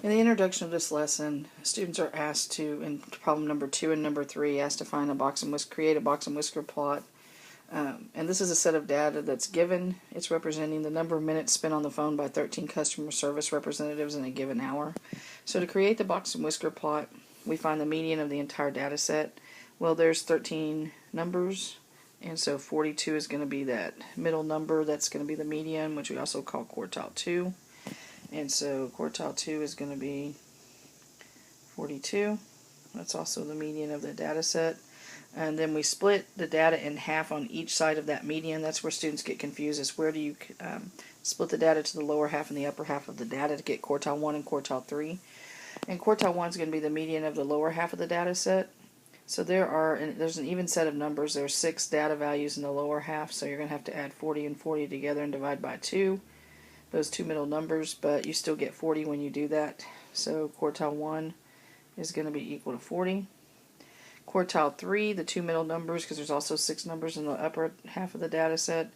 In the introduction of this lesson, students are asked to, in problem number 2 and number 3, asked to find create a box and whisker plot. And this is a set of data that's given. It's representing the number of minutes spent on the phone by 13 customer service representatives in a given hour. So to create the box and whisker plot, we find the median of the entire data set. Well, there's 13 numbers, and so 42 is going to be that middle number. That's going to be the median, which we also call quartile 2. And so quartile 2 is going to be 42. That's also the median of the data set. And then we split the data in half on each side of that median. That's where students get confused, is where do you split the data to the lower half and the upper half of the data to get quartile 1 and quartile 3. And quartile 1 is going to be the median of the lower half of the data set. So there's an even set of numbers. There's 6 data values in the lower half, so you're going to have to add 40 and 40 together and divide by 2. Those two middle numbers, but you still get 40 when you do that. So quartile 1 is going to be equal to 40. Quartile 3, the two middle numbers, because there's also 6 numbers in the upper half of the data set,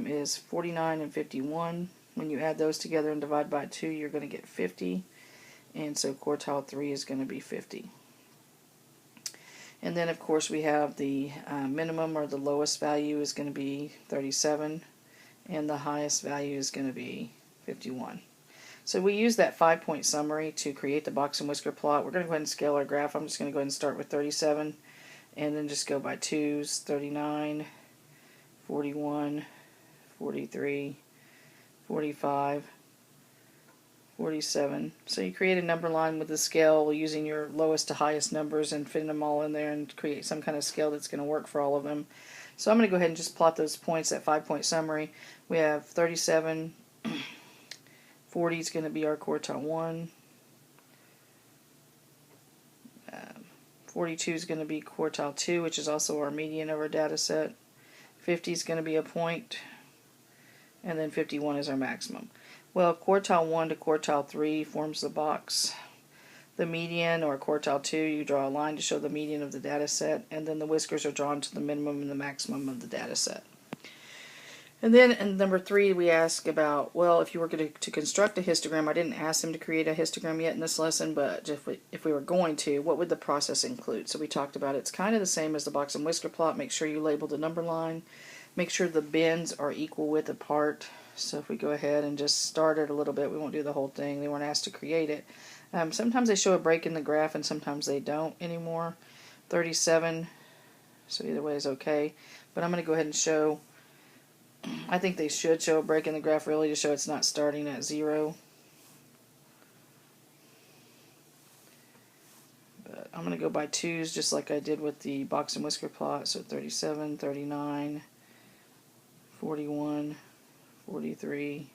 is 49 and 51. When you add those together and divide by 2, you're going to get 50. And so quartile 3 is going to be 50. And then, of course, we have the minimum, or the lowest value, is going to be 37. And the highest value is going to be 51. So we use that 5-point summary to create the box and whisker plot. We're going to go ahead and scale our graph. I'm just going to go ahead and start with 37, and then just go by 2s, 39, 41, 43, 45, 47. So you create a number line with the scale using your lowest to highest numbers and fitting them all in there and create some kind of scale that's going to work for all of them. So I'm going to go ahead and just plot those points, that 5-point summary. We have 37, 40 is going to be our quartile 1, 42 is going to be quartile 2, which is also our median of our data set. 50 is going to be a point, and then 51 is our maximum. Well, quartile 1 to quartile 3 forms the box. The median, or quartile 2, you draw a line to show the median of the data set, and then the whiskers are drawn to the minimum and the maximum of the data set. And then in number 3, we ask about, well, if you were going to construct a histogram, I didn't ask them to create a histogram yet in this lesson, but if we were going to, what would the process include? So we talked about it's kind of the same as the box and whisker plot. Make sure you label the number line. Make sure the bins are equal width apart. So if we go ahead and just start it a little bit, we won't do the whole thing. They weren't asked to create it. Sometimes they show a break in the graph, and sometimes they don't anymore. 37, so either way is okay. But I'm going to go ahead and show, I think they should show a break in the graph really to show it's not starting at 0. But I'm going to go by 2s just like I did with the box and whisker plot. So 37, 39, 41, 43,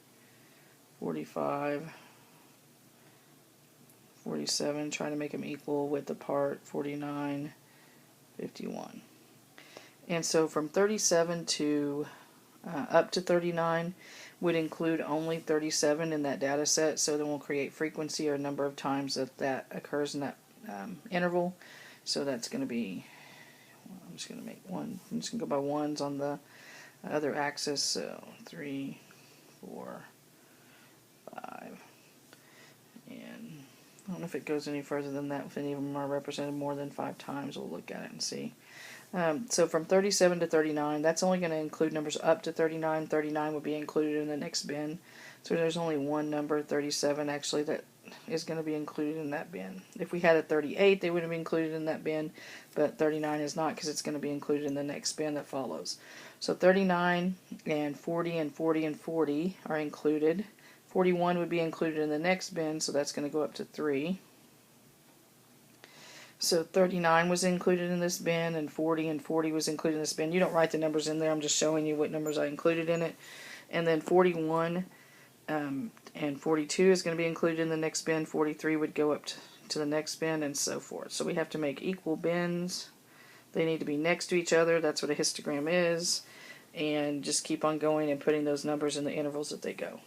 45, 47, trying to make them equal width apart, 49, 51. And so from 37 to up to 39 would include only 37 in that data set, so then we'll create frequency, or number of times that occurs in that interval. So that's going to be, I'm just going to make one, I'm just going to go by ones on the other axis, so 3, 4, 5, and I don't know if it goes any further than that, if any of them are represented more than 5 times. We'll look at it and see. So from 37 to 39, that's only going to include numbers up to 39. 39 would be included in the next bin. So there's only one number, 37, actually, that is going to be included in that bin. If we had a 38, they would have been included in that bin, but 39 is not, because it's going to be included in the next bin that follows. So 39 and 40 and 40 and 40 are included. 41 would be included in the next bin, so that's going to go up to 3. So 39 was included in this bin, and 40 was included in this bin. You don't write the numbers in there, I'm just showing you what numbers I included in it. And then 41 and 42 is going to be included in the next bin. 43 would go up to the next bin, and so forth. So we have to make equal bins. They need to be next to each other. That's what a histogram is. And just keep on going and putting those numbers in the intervals that they go.